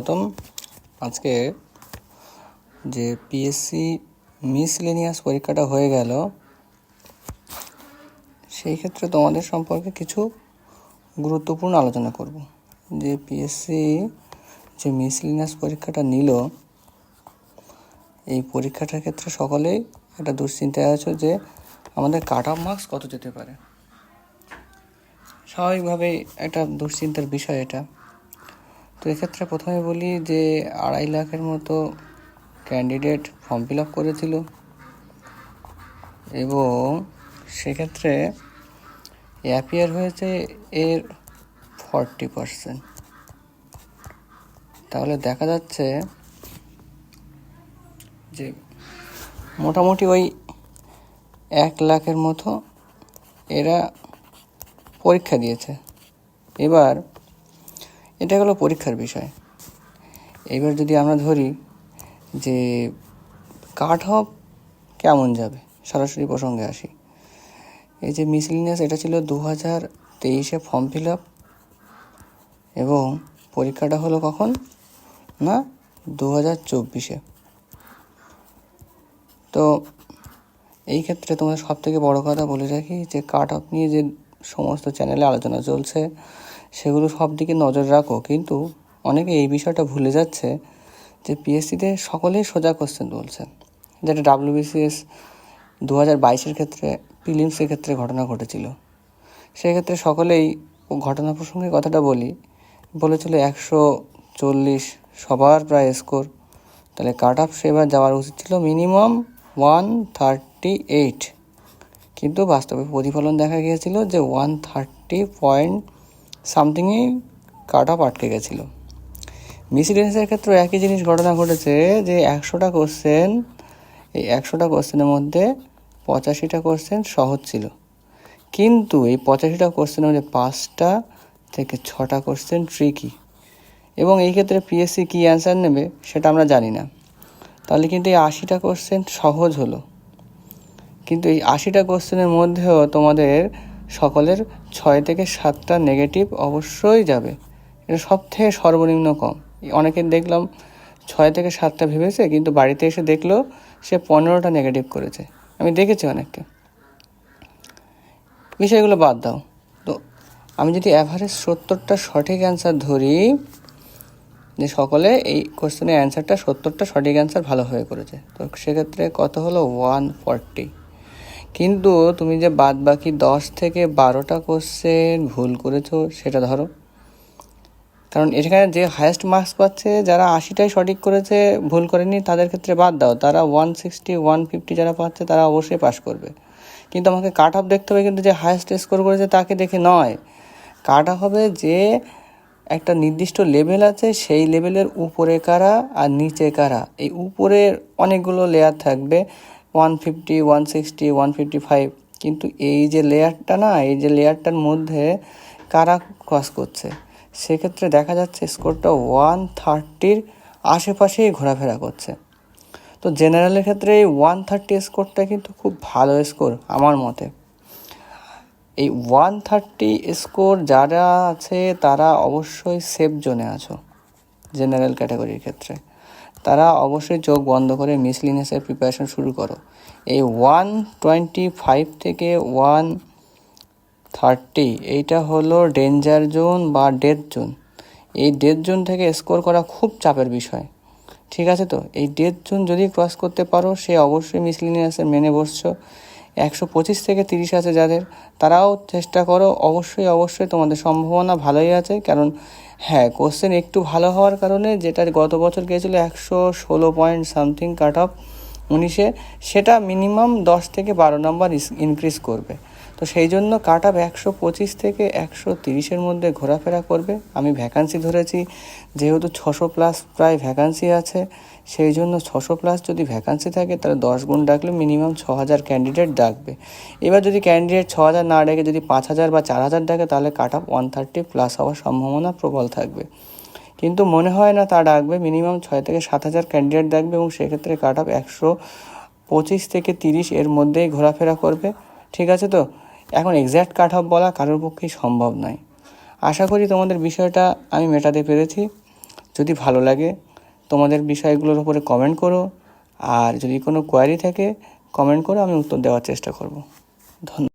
প্রথম আজকে যে পিএসসি মিসলেনিয়াস পরীক্ষাটা হয়ে গেল, সেই ক্ষেত্রে তোমাদের সম্পর্কে কিছু গুরুত্বপূর্ণ আলোচনা করব। যে পিএসসি যে মিসলেনিয়াস পরীক্ষাটা নিল, এই পরীক্ষাটার ক্ষেত্রে সকলেই একটা দুশ্চিন্তায় আছো যে আমাদের কাট অফ মার্কস কত যেতে পারে। স্বাভাবিকভাবেই একটা দুশ্চিন্তার বিষয় এটা। তো এক্ষেত্রে প্রথমে বলি যে 2.5 লাখের মতো ক্যান্ডিডেট ফর্ম ফিল আপ করেছিল এবং সেক্ষেত্রে অ্যাপিয়ার হয়েছে এর 40%। তাহলে দেখা যাচ্ছে যে মোটামুটি ওই 1 লাখের মতো এরা পরীক্ষা দিয়েছে। এবার এটা হলো পরীক্ষার বিষয়। এবার যদি আমরা ধরি যে কাট অফ কেমন যাবে, সরাসরি প্রসঙ্গে আসি। এই যে মিসলেনিয়াস, এটা ছিল 2023 ফর্ম ফিল আপ এবং পরীক্ষাটা হলো কখন না 2024। তো এই ক্ষেত্রে তোমাদের সব থেকে বড়ো কথা বলে রাখি যে কাট অফ নিয়ে যে সমস্ত চ্যানেলে আলোচনা চলছে সেগুলো সব দিকে নজর রাখো, কিন্তু অনেকে এই বিষয়টা ভুলে যাচ্ছে যে পিএসসিতে সকলেই সোজা কোশ্চেন বলছে, যেটা WBCS 2022 ক্ষেত্রে প্রিলিমসের ক্ষেত্রে ঘটনা ঘটেছিল। সেক্ষেত্রে সকলেই ঘটনা প্রসঙ্গে কথাটা বলেছিল 140 সবার প্রায় স্কোর, তাহলে কাট অফ সেবার যাওয়ার উচিত ছিল মিনিমাম 138, কিন্তু বাস্তবে প্রতিফলন দেখা গিয়েছিল যে 130 পয়েন্ট সামথিংই কাট অফ আটকে গেছিলো। মিসলেনিয়াসের ক্ষেত্রে একই জিনিস ঘটনা ঘটেছে যে 100টা কোশ্চেন, এই 100টা কোশ্চেনের মধ্যে 85টা কোশ্চেন সহজ ছিল, কিন্তু এই 85টা কোশ্চেনের মধ্যে 5টা থেকে 6টা কোশ্চেন ট্রিকি। এবং এই ক্ষেত্রে পিএসসি কী অ্যান্সার নেবে সেটা আমরা জানি না। তাহলে কিন্তু এই 80টা কোশ্চেন সহজ হলো, কিন্তু এই 80টা কোশ্চেনের মধ্যেও তোমাদের সকলের 6 থেকে 7টা নেগেটিভ অবশ্যই যাবে। এটা সব থেকে সর্বনিম্ন কম। অনেকের দেখলাম 6 থেকে 7টা ভেবেছে, কিন্তু বাড়িতে এসে দেখলো সে 15টা নেগেটিভ করেছে। আমি দেখেছি অনেককে। বিষয়গুলো বাদ দাও, তো আমি যদি অ্যাভারেজ 70টা সঠিক অ্যান্সার ধরি, যে সকলে এই কোশ্চেনের অ্যান্সারটা 70টা সঠিক অ্যান্সার ভালোভাবে করেছে, তো সেক্ষেত্রে কত হলো 140। কিন্তু তুমি যে বাদ বাকি 10 থেকে 12টা কোশ্চেন ভুল করেছো সেটা ধরো, কারণ এখানে যে হায়েস্ট মার্কস পাচ্ছে যারা 80টাই সঠিক করেছে, ভুল করেনি, তাদের ক্ষেত্রে বাদ দাও, তারা 160 150 যারা পাচ্ছে তারা অবশ্যই পাস করবে। কিন্তু আমাকে কাট অফ দেখতে হবে, কিন্তু যে হায়েস্ট স্কোর করেছে তাকে দেখে নয়। কাট অফ হবে যে একটা নির্দিষ্ট লেভেল আছে, সেই লেভেলের উপরে কারা আর নিচে কারা। এই উপরের অনেকগুলো লেয়ার থাকবে, 150 160 155, কিন্তু এই যে লেয়ারটা না, এই যে লেয়ারটার মধ্যে কারা ক্রস করছে, সেক্ষেত্রে দেখা যাচ্ছে স্কোরটা 130-র আশেপাশেই ঘোরাফেরা করছে। তো জেনারেলের ক্ষেত্রে এই 130 স্কোরটা কিন্তু খুব ভালো স্কোর আমার মতে। এই 130 স্কোর যারা আছে তারা অবশ্যই সেফ জোনে আছো। জেনারেল ক্যাটাগরির ক্ষেত্রে তারা অবশ্যই চোখ বন্ধ করে মিসলেনিয়াসের প্রিপারেশন শুরু করো। এই 125 থেকে 130 এইটা হলো ডেঞ্জার জোন বা ডেথ জোন। এই ডেথ জোন থেকে স্কোর করা খুব চাপের বিষয়, ঠিক আছে? তো এই ডেথ জোন যদি ক্রস করতে পারো সে অবশ্যই মিসলেনিয়াসের মেনে বসছো। 125 থেকে 30 আছে যাদের, তারাও চেষ্টা করো, অবশ্যই তোমাদের সম্ভাবনা ভালোই আছে। কারণ হ্যাঁ, কোশ্চেন একটু ভালো হওয়ার কারণে, যেটা গত বছর গিয়েছিলো 116 পয়েন্ট সামথিং কাট অফ 19-এ, সেটা মিনিমাম 10 থেকে 12 নম্বর ইনক্রিজ করবে। তো সেই জন্য কাট অফ 125 থেকে 130-এর মধ্যে ঘোরাফেরা করবে। আমি ভ্যাকান্সি ধরেছি, যেহেতু 600+ প্রায় ভ্যাকান্সি আছে, সেই জন্য 600+ যদি ভ্যাকান্সি থাকে তাহলে 10 গুণ ডাকলে মিনিমাম 6000 ক্যান্ডিডেট ডাকবে। এবার যদি ক্যান্ডিডেট 6000 না ডাকে, যদি 5000 বা 4000 ডাকে, তাহলে কাট অফ 130+ হওয়ার সম্ভাবনা প্রবল থাকবে। কিন্তু মনে হয় না তা ডাকবে। মিনিমাম 6 থেকে 7000 ক্যান্ডিডেট ডাকবে এবং সেক্ষেত্রে কাট অফ 125 থেকে 30 এর মধ্যেই ঘোরাফেরা করবে, ঠিক আছে? তো এখন এক্স্যাক্ট কাট অফ বলা কারোর পক্ষেই সম্ভব নয়। আশা করি তোমাদের বিষয়টা আমি মেটাতে পেরেছি। যদি ভালো লাগে তোমাদের বিষয়গুলোর উপরে কমেন্ট করো, আর যদি কোনো কোয়ারি থাকে কমেন্ট করো, আমি উত্তর দেওয়ার চেষ্টা করব। ধন্যবাদ।